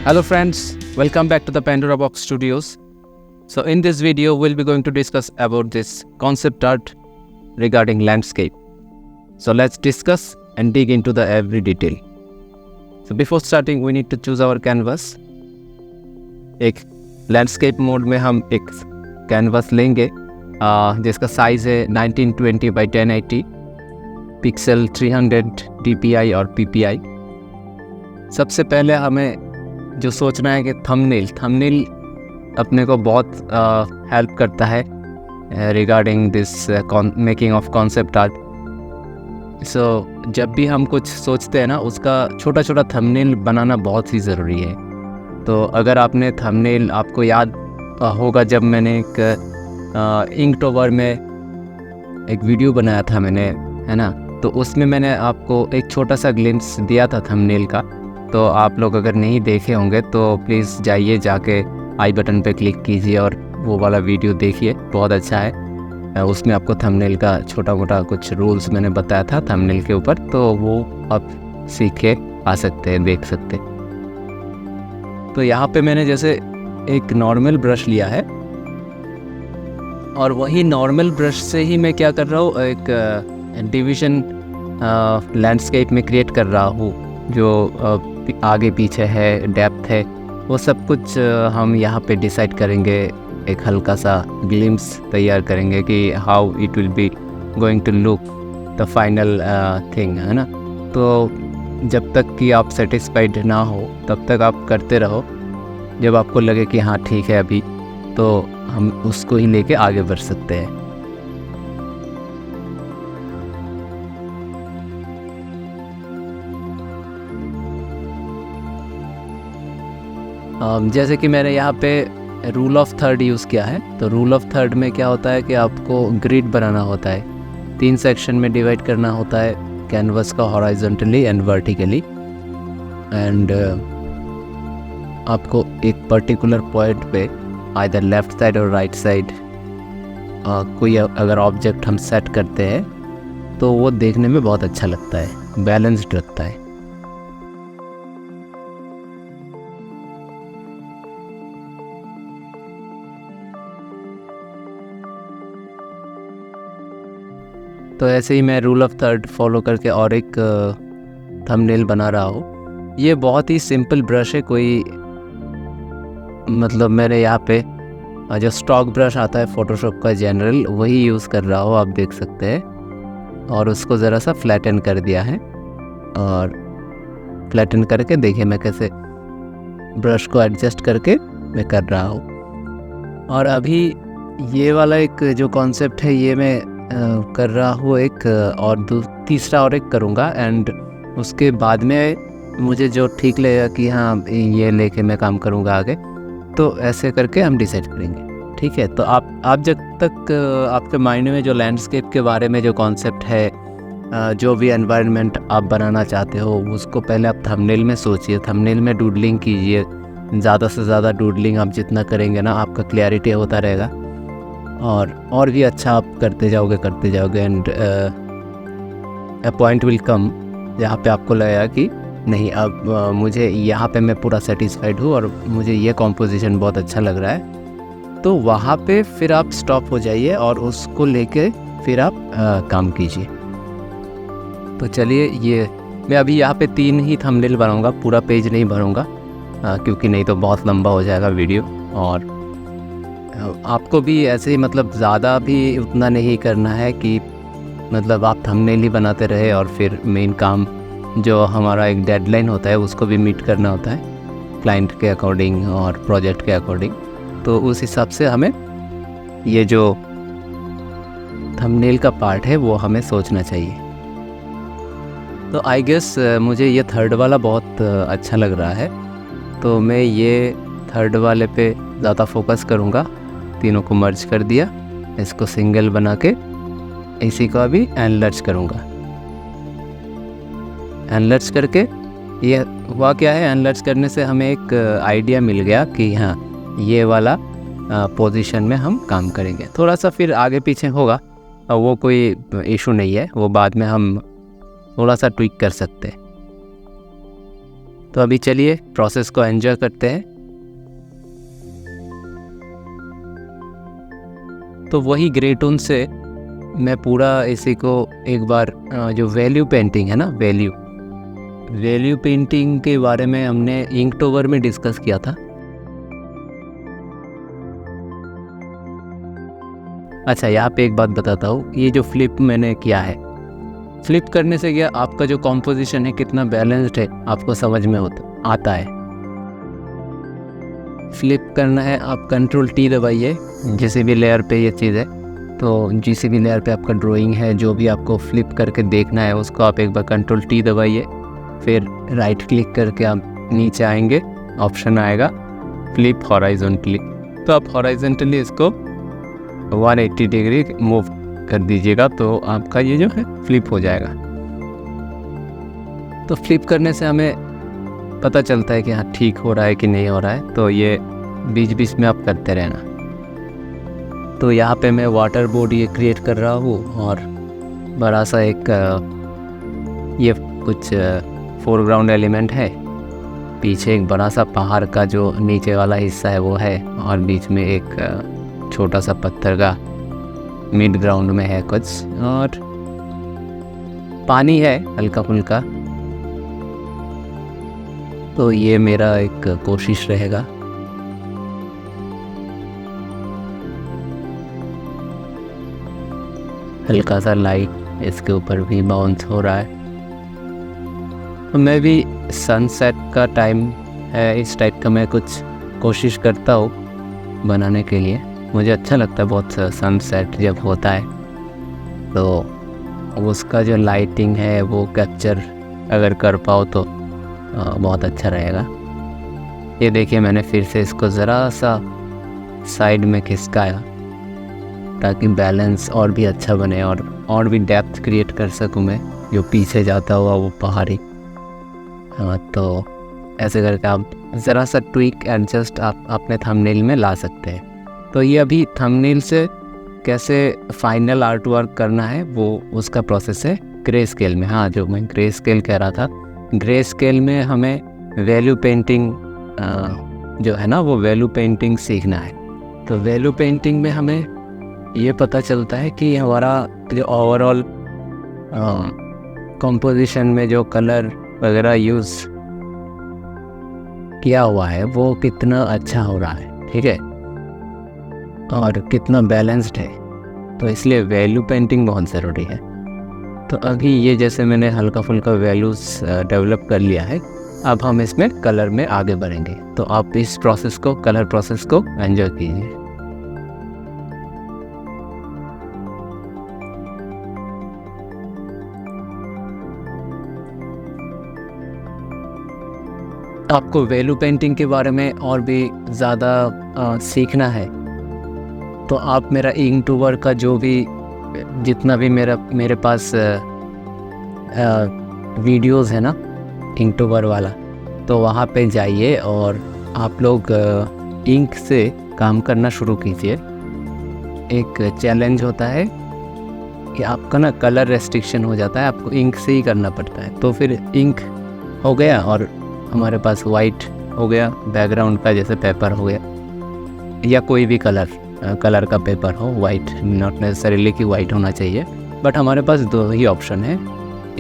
Hello friends, welcome back to the Pandora Box Studios. So in this video we'll be going to discuss about this concept art regarding landscape. So let's discuss and dig into the every detail. So before starting we need to choose our canvas. एक landscape mode में हम एक canvas लेंगे जिसका size है 1920 by 1080, pixel 300 dpi और ppi. सबसे पहले हमें जो सोचना है कि थंबनेल अपने को बहुत हेल्प करता है regarding this making of concept art. So जब भी हम कुछ सोचते हैं ना, उसका छोटा छोटा थंबनेल बनाना बहुत ही ज़रूरी है. तो अगर आपने थंबनेल, आपको याद होगा जब मैंने एक इंकटोबर में एक वीडियो बनाया था मैंने, है ना, तो उसमें मैंने आपको एक छोटा सा ग्लिम्स दिया था थंबनेल का. तो आप लोग अगर नहीं देखे होंगे तो प्लीज़ जाइए, जाके आई बटन पे क्लिक कीजिए और वो वाला वीडियो देखिए, बहुत अच्छा है. उसमें आपको थंबनेल का छोटा मोटा कुछ रूल्स मैंने बताया था थंबनेल के ऊपर, तो वो आप सीख के आ सकते हैं, देख सकते. तो यहाँ पे मैंने जैसे एक नॉर्मल ब्रश लिया है और वही नॉर्मल ब्रश से ही मैं क्या कर रहा हूँ, एक डिवीज़न लैंडस्केप में क्रिएट कर रहा हूँ. जो आगे पीछे है, डेप्थ है, वो सब कुछ हम यहाँ पे डिसाइड करेंगे. एक हल्का सा ग्लिम्स तैयार करेंगे कि how it will be going to look the final thing, है ना. तो जब तक कि आप सेटिस्फाइड ना हो तब तक आप करते रहो. जब आपको लगे कि हाँ ठीक है अभी, तो हम उसको ही लेके आगे बढ़ सकते हैं. जैसे कि मैंने यहाँ पे रूल ऑफ थर्ड यूज़ किया है. तो रूल ऑफ थर्ड में क्या होता है कि आपको ग्रिड बनाना होता है, 3 सेक्शन में डिवाइड करना होता है कैनवस का, हॉराइजॉन्टली एंड वर्टिकली. एंड आपको एक पर्टिकुलर पॉइंट पे आइदर लेफ़्ट साइड और राइट साइड कोई अगर ऑब्जेक्ट हम सेट करते हैं तो वो देखने में बहुत अच्छा लगता है, बैलेंस्ड लगता है. तो ऐसे ही मैं रूल ऑफ थर्ड फॉलो करके और एक थंबनेल बना रहा हूँ. ये बहुत ही सिंपल ब्रश है, कोई मतलब मैंने यहाँ पे जो स्टॉक ब्रश आता है फोटोशॉप का जनरल, वही यूज़ कर रहा हूँ, आप देख सकते हैं. और उसको ज़रा सा फ्लैटन कर दिया है और फ्लैटन करके देखिए मैं कैसे ब्रश को एडजस्ट करके मैं कर रहा हूँ. और अभी ये वाला एक जो कॉन्सेप्ट है ये मैं कर रहा हूँ एक और तीसरा और एक करूँगा. एंड उसके बाद में मुझे जो ठीक लगेगा कि हाँ ये लेके मैं काम करूँगा आगे, तो ऐसे करके हम डिसाइड करेंगे. ठीक है. तो आप जब तक आपके माइंड में जो लैंडस्केप के बारे में जो कॉन्सेप्ट है, जो भी एनवायरनमेंट आप बनाना चाहते हो, उसको पहले आप थंबनेल में सोचिए, थंबनेल में डूडलिंग कीजिए. ज़्यादा से ज़्यादा डूडलिंग आप जितना करेंगे ना, आपका क्लैरिटी होता रहेगा और भी अच्छा आप करते जाओगे. And a point will come जहाँ पे आपको लगेगा कि नहीं, अब मुझे यहाँ पे मैं पूरा सेटिस्फाइड हूँ और मुझे ये कॉम्पोजिशन बहुत अच्छा लग रहा है. तो वहाँ पे फिर आप स्टॉप हो जाइए और उसको लेके फिर आप काम कीजिए. तो चलिए, ये मैं अभी यहाँ पे 3 ही थंबनेल बनाऊँगा, पूरा पेज नहीं भरूँगा क्योंकि नहीं तो बहुत लंबा हो जाएगा वीडियो. और आपको भी ऐसे ही मतलब ज़्यादा भी उतना नहीं करना है कि मतलब आप थंबनेल ही बनाते रहे और फिर मेन काम जो हमारा एक डेडलाइन होता है उसको भी मीट करना होता है क्लाइंट के अकॉर्डिंग और प्रोजेक्ट के अकॉर्डिंग. तो उस हिसाब से हमें ये जो थंबनेल का पार्ट है वो हमें सोचना चाहिए. तो आई गेस मुझे ये थर्ड वाला बहुत अच्छा लग रहा है, तो मैं ये थर्ड वाले पे ज़्यादा फोकस करूँगा. तीनों को मर्ज कर दिया, इसको सिंगल बना के इसी को अभी एनलर्ज करूँगा. एनलर्ज करके ये हुआ क्या है, एनलर्ज करने से हमें एक आइडिया मिल गया कि हाँ ये वाला पोजीशन में हम काम करेंगे. थोड़ा सा फिर आगे पीछे होगा, वो कोई इशू नहीं है, वो बाद में हम थोड़ा सा ट्विक कर सकते हैं. तो अभी चलिए प्रोसेस को एंजॉय करते हैं। तो वही ग्रे टोन से मैं पूरा इसी को एक बार जो वैल्यू पेंटिंग है ना, वैल्यू पेंटिंग के बारे में हमने इंकटोबर में डिस्कस किया था। अच्छा, यहाँ पे एक बात बताता हूँ, ये जो फ्लिप मैंने किया है, फ्लिप करने से क्या आपका जो कॉम्पोजिशन है कितना बैलेंस्ड है आपको समझ में आता है। फ्लिप करना है, आप कंट्रोल टी दबाइए जिस भी लेयर पे ये चीज़ है। तो जिस भी लेयर पे आपका ड्राइंग है, जो भी आपको फ्लिप करके देखना है उसको आप एक बार कंट्रोल टी दबाइए, फिर राइट क्लिक करके आप नीचे आएंगे, ऑप्शन आएगा फ्लिप हॉराइजॉन्टली। तो आप हॉराइजॉन्टली इसको 180 डिग्री मूव कर दीजिएगा तो आपका ये जो है फ्लिप हो जाएगा। तो फ्लिप करने से हमें पता चलता है कि हाँ ठीक हो रहा है कि नहीं हो रहा है। तो ये बीच बीच में आप करते रहना। तो यहाँ पे मैं वाटर बोर्ड ये क्रिएट कर रहा हूँ और बड़ा सा एक ये कुछ फोरग्राउंड एलिमेंट है, पीछे एक बड़ा सा पहाड़ का जो नीचे वाला हिस्सा है वो है, और बीच में एक छोटा सा पत्थर का मिड ग्राउंड में है कुछ, और पानी है हल्का फुल्का। तो ये मेरा एक कोशिश रहेगा। हल्का सा लाइट इसके ऊपर भी बाउंस हो रहा है। तो मैं भी सनसेट का टाइम है, इस टाइप का मैं कुछ कोशिश करता हूँ बनाने के लिए। मुझे अच्छा लगता है बहुत सनसेट जब होता है, तो उसका जो लाइटिंग है वो कैप्चर अगर कर पाओ तो बहुत अच्छा रहेगा। ये देखिए मैंने फिर से इसको ज़रा सा साइड में खिसकाया ताकि बैलेंस और भी अच्छा बने और भी डेप्थ क्रिएट कर सकूँ मैं, जो पीछे जाता हुआ वो पहाड़ी। तो ऐसे करके आप ज़रा सा ट्विक एडजस्ट आप अपने थंबनेल में ला सकते हैं। तो ये अभी थंबनेल से कैसे फाइनल आर्ट वर्क करना है वो उसका प्रोसेस है ग्रे स्केल में। हाँ, जो मैं ग्रे स्केल कह रहा था, ग्रे स्केल में हमें वैल्यू पेंटिंग जो है ना वो वैल्यू पेंटिंग सीखना है। तो वैल्यू पेंटिंग में हमें ये पता चलता है कि हमारा जो ओवरऑल कंपोजिशन में जो कलर वगैरह यूज़ किया हुआ है वो कितना अच्छा हो रहा है, ठीक है, और कितना बैलेंस्ड है। तो इसलिए वैल्यू पेंटिंग बहुत ज़रूरी है। तो अभी ये जैसे मैंने हल्का फुल्का वैल्यूज़ डेवलप कर लिया है, अब हम इसमें कलर में आगे बढ़ेंगे। तो आप इस प्रोसेस को, कलर प्रोसेस को एंजॉय कीजिए। आपको वैल्यू पेंटिंग के बारे में और भी ज़्यादा सीखना है तो आप मेरा इंकटोबर का जो भी जितना भी मेरे पास वीडियोस है ना इंकटोबर वाला, तो वहाँ पे जाइए और आप लोग इंक से काम करना शुरू कीजिए। एक चैलेंज होता है कि आपका ना कलर रेस्ट्रिक्शन हो जाता है, आपको इंक से ही करना पड़ता है। तो फिर इंक हो गया और हमारे पास वाइट हो गया बैकग्राउंड का, जैसे पेपर हो गया या कोई भी कलर का पेपर हो, वाइट, नॉट नेसेसरीली कि वाइट होना चाहिए, बट हमारे पास दो ही ऑप्शन है,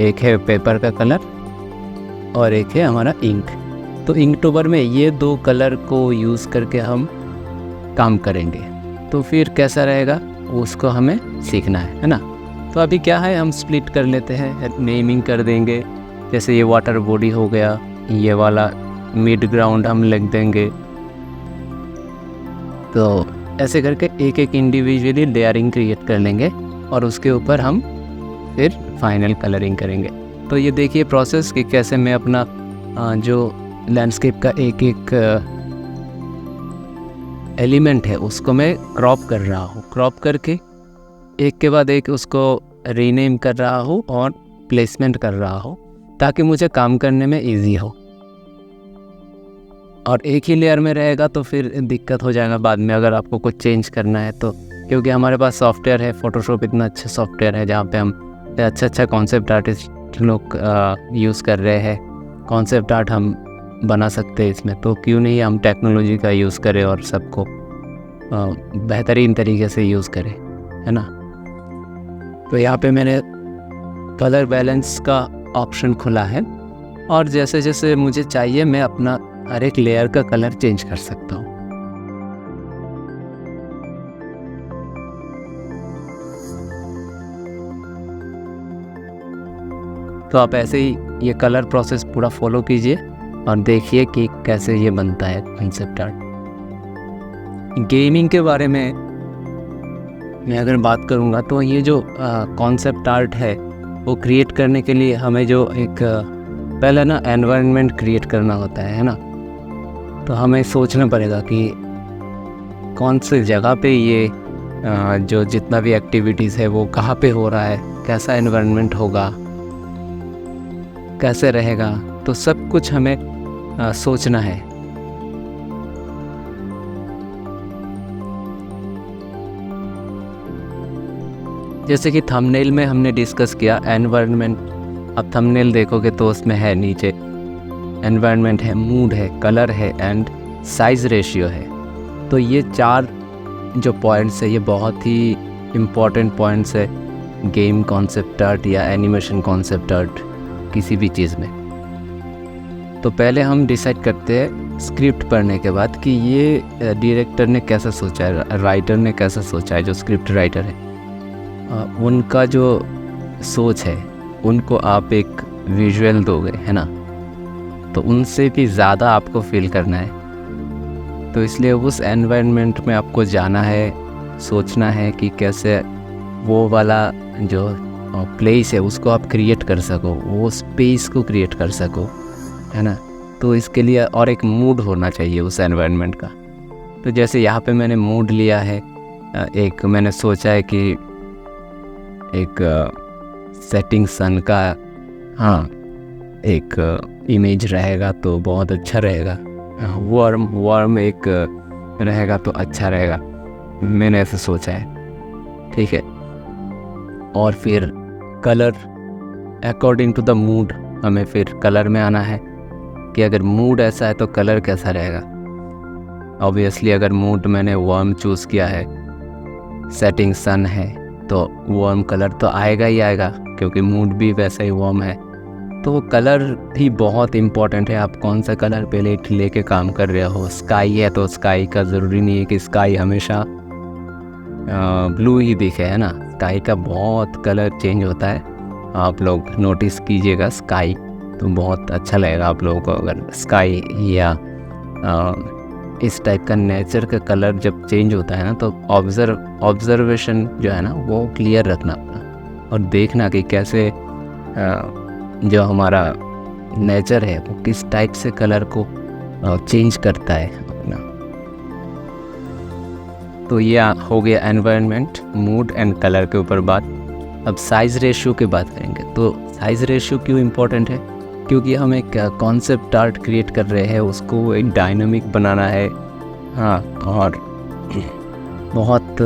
एक है पेपर का कलर और एक है हमारा इंक। तो इंकटोबर में ये दो कलर को यूज़ करके हम काम करेंगे। तो फिर कैसा रहेगा उसको हमें सीखना है ना। तो अभी क्या है, हम स्प्लिट कर लेते हैं, नेमिंग कर देंगे। जैसे ये वाटर बॉडी हो गया, ये वाला मिड ग्राउंड हम लिख देंगे। तो ऐसे करके एक एक इंडिविजुअली लेयरिंग क्रिएट कर लेंगे और उसके ऊपर हम फिर फाइनल कलरिंग करेंगे। तो ये देखिए प्रोसेस कि कैसे मैं अपना जो लैंडस्केप का एक एक एलिमेंट है उसको मैं क्रॉप कर रहा हूँ। क्रॉप करके एक के बाद एक उसको रीनेम कर रहा हूँ और प्लेसमेंट कर रहा हूँ ताकि मुझे काम करने में इजी हो। और एक ही लेयर में रहेगा तो फिर दिक्कत हो जाएगा बाद में अगर आपको कुछ चेंज करना है तो, क्योंकि हमारे पास सॉफ्टवेयर है, फोटोशॉप इतना अच्छा सॉफ्टवेयर है जहाँ पे हम अच्छा कॉन्सेप्ट आर्टिस्ट लोग यूज़ कर रहे हैं। कॉन्सेप्ट आर्ट हम बना सकते हैं इसमें, तो क्यों नहीं हम टेक्नोलॉजी का यूज़ करें और सबको बेहतरीन तरीके से यूज़ करें, है ना। तो यहाँ पे मैंने कलर बैलेंस का ऑप्शन खुला है और जैसे जैसे मुझे चाहिए मैं अपना हर एक लेयर का कलर चेंज कर सकता हूँ। तो आप ऐसे ही ये कलर प्रोसेस पूरा फॉलो कीजिए और देखिए कि कैसे ये बनता है कॉन्सेप्ट आर्ट। गेमिंग के बारे में मैं अगर बात करूँगा तो ये जो कॉन्सेप्ट आर्ट है वो क्रिएट करने के लिए हमें जो एक पहले ना एनवायरनमेंट क्रिएट करना होता है ना। तो हमें सोचना पड़ेगा कि कौन सी जगह पे ये जो जितना भी एक्टिविटीज़ है वो कहाँ पे हो रहा है, कैसा एनवायरनमेंट होगा, कैसे रहेगा, तो सब कुछ हमें सोचना है। जैसे कि थंबनेल में हमने डिस्कस किया एनवायरनमेंट। अब थंबनेल देखोगे तो उसमें है नीचे एनवायरनमेंट है, मूड है, कलर है एंड साइज़ रेशियो है। तो ये 4 जो पॉइंट्स है ये बहुत ही इम्पॉर्टेंट पॉइंट्स है गेम कॉन्सेप्ट आर्ट या एनिमेशन कॉन्सेप्ट आर्ट किसी भी चीज़ में। तो पहले हम डिसाइड करते हैं स्क्रिप्ट पढ़ने के बाद कि ये डायरेक्टर ने कैसा सोचा है, राइटर ने कैसा सोचा है, जो स्क्रिप्ट राइटर है उनका जो सोच है उनको आप एक विजुअल दोगे, है ना। तो उनसे भी ज़्यादा आपको फील करना है। तो इसलिए उस एनवायरनमेंट में आपको जाना है, सोचना है कि कैसे वो वाला जो प्लेस है उसको आप क्रिएट कर सको, वो स्पेस को क्रिएट कर सको, है ना। तो इसके लिए और एक मूड होना चाहिए उस एनवायरनमेंट का। तो जैसे यहाँ पे मैंने मूड लिया है, एक मैंने सोचा है कि एक सेटिंग सन का एक इमेज रहेगा तो बहुत अच्छा रहेगा, वार्म एक रहेगा तो अच्छा रहेगा, मैंने ऐसे सोचा है, ठीक है। और फिर colour according to the mood हमें फिर कलर में आना है कि अगर मूड ऐसा है तो कलर कैसा रहेगा। ऑब्वियसली अगर मूड मैंने वार्म चूज़ किया है, सेटिंग सन है, तो वार्म कलर तो आएगा ही आएगा क्योंकि मूड भी वैसा ही वार्म है। तो कलर भी बहुत इम्पॉर्टेंट है। आप कौन सा कलर पहले लेके काम कर रहे हो। स्काई है तो स्काई का ज़रूरी नहीं है कि स्काई हमेशा ब्लू ही दिखे, है ना। स्काई का बहुत कलर चेंज होता है, आप लोग नोटिस कीजिएगा। स्काई तो बहुत अच्छा लगेगा आप लोगों को अगर स्काई या इस टाइप का नेचर का कलर जब चेंज होता है ना, तो ऑब्जर्वेशन जो है ना वो क्लियर रखना अपना और देखना कि कैसे जो हमारा नेचर है वो किस टाइप से कलर को चेंज करता है अपना। तो ये हो गया एनवायरनमेंट, मूड एंड कलर के ऊपर बात। अब साइज़ रेशियो की बात करेंगे। तो साइज़ रेशियो क्यों इम्पोर्टेंट है? क्योंकि हम एक कॉन्सेप्ट आर्ट क्रिएट कर रहे हैं, उसको एक डायनामिक बनाना है, हाँ, और बहुत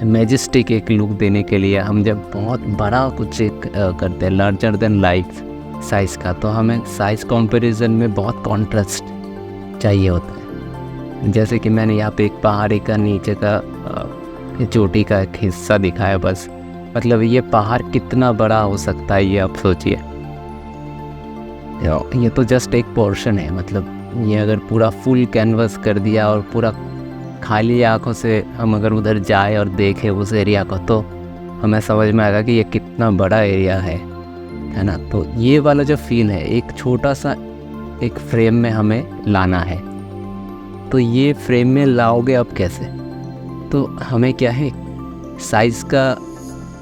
मैजेस्टिक एक लुक देने के लिए हम जब बहुत बड़ा कुछ एक करते हैं, लार्जर देन लाइफ साइज़ का, तो हमें साइज़ कंपैरिजन में बहुत कॉन्ट्रास्ट चाहिए होता है। जैसे कि मैंने यहाँ पे एक पहाड़ी का नीचे का चोटी का एक हिस्सा दिखाया बस, मतलब ये पहाड़ कितना बड़ा हो सकता है ये आप सोचिए। ये तो जस्ट एक पोर्शन है, मतलब ये अगर पूरा फुल कैनवस कर दिया और पूरा खाली आँखों से हम अगर उधर जाए और देखें उस एरिया को, तो हमें समझ में आएगा कि ये कितना बड़ा एरिया है ना। तो ये वाला जो फील है एक छोटा सा एक फ्रेम में हमें लाना है। तो ये फ्रेम में लाओगे अब कैसे? तो हमें क्या है, साइज़ का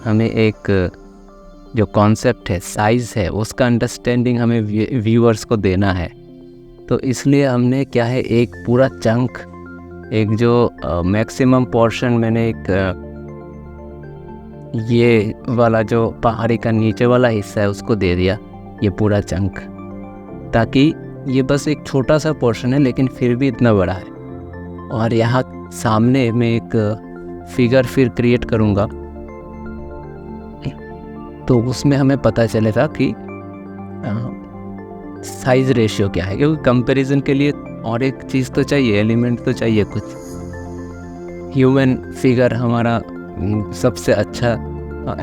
हमें एक जो कॉन्सेप्ट है, साइज़ है, उसका अंडरस्टैंडिंग हमें व्यूअर्स को देना है। तो इसलिए हमने क्या है, एक पूरा चंक, एक जो मैक्सिमम पोर्शन मैंने एक ये वाला जो पहाड़ी का नीचे वाला हिस्सा है उसको दे दिया, ये पूरा चंक, ताकि ये बस एक छोटा सा पोर्शन है लेकिन फिर भी इतना बड़ा है। और यहाँ सामने मैं एक फिगर फिर क्रिएट करूँगा, तो उसमें हमें पता चलेगा कि साइज़ रेशियो क्या है, क्योंकि कंपैरिजन के लिए और एक चीज़ तो चाहिए, एलिमेंट तो चाहिए कुछ। ह्यूमन फिगर हमारा सबसे अच्छा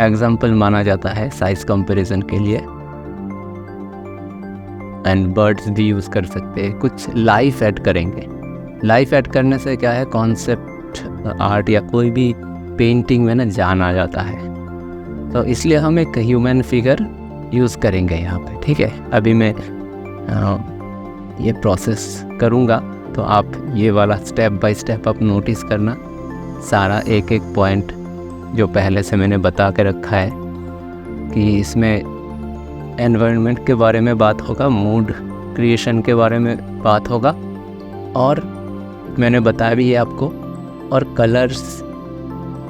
एग्जाम्पल माना जाता है साइज़ कंपैरिजन के लिए, एंड बर्ड्स भी यूज़ कर सकते हैं। कुछ लाइफ ऐड करेंगे। लाइफ ऐड करने से क्या है, कॉन्सेप्ट आर्ट या कोई भी पेंटिंग में ना जान आ जाता है। तो इसलिए हम एक ह्यूमन फिगर यूज़ करेंगे यहाँ पे, ठीक है। अभी मैं ये प्रोसेस करूँगा, तो आप ये वाला स्टेप बाय स्टेप आप नोटिस करना, सारा एक एक पॉइंट जो पहले से मैंने बता के रखा है कि इसमें एनवायरनमेंट के बारे में बात होगा, मूड क्रिएशन के बारे में बात होगा, और मैंने बताया भी है आपको, और colours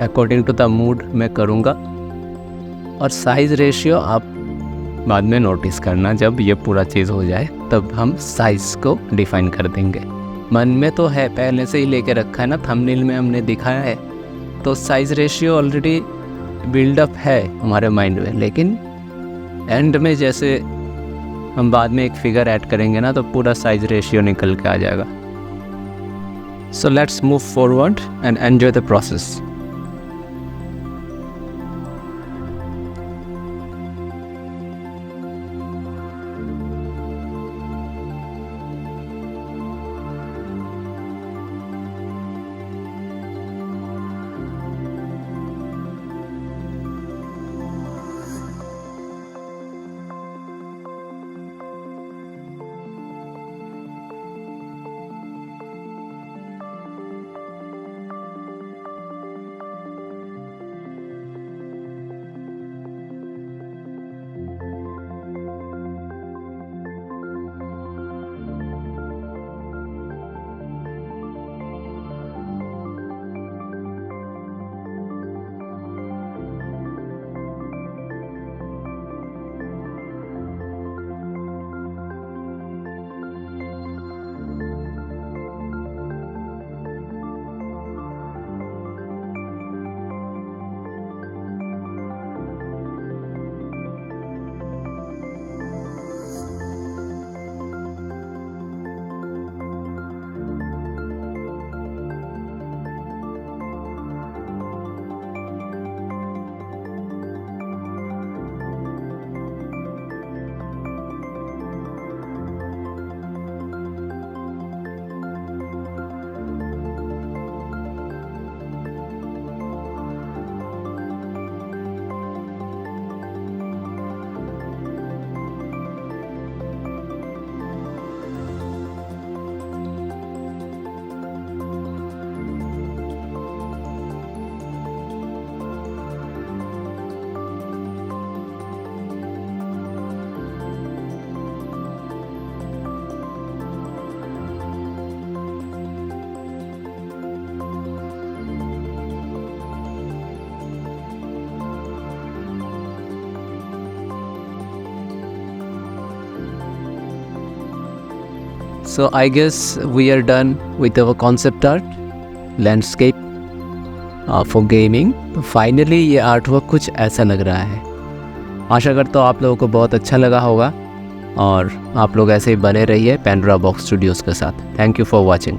according to the mood मैं करूँगा, और साइज़ रेशियो आप बाद में नोटिस करना। जब ये पूरा चीज़ हो जाए तब हम साइज़ को डिफ़ाइन कर देंगे। मन में तो है, पहले से ही लेके रखा है ना, थंबनेल में हमने दिखाया है, तो साइज़ रेशियो ऑलरेडी बिल्डअप है हमारे माइंड में। लेकिन एंड में जैसे हम बाद में एक फिगर ऐड करेंगे ना, तो पूरा साइज़ रेशियो निकल के आ जाएगा। So let's move forward and enjoy the process. So I guess we are done with our concept art, landscape for gaming. तो फाइनली ये आर्टवर्क कुछ ऐसा लग रहा है। आशा करता हूँ आप लोगों को बहुत अच्छा लगा होगा, और आप लोग ऐसे ही बने रहिए पैंडोरा बॉक्स स्टूडियोज़ के साथ। Thank you for watching.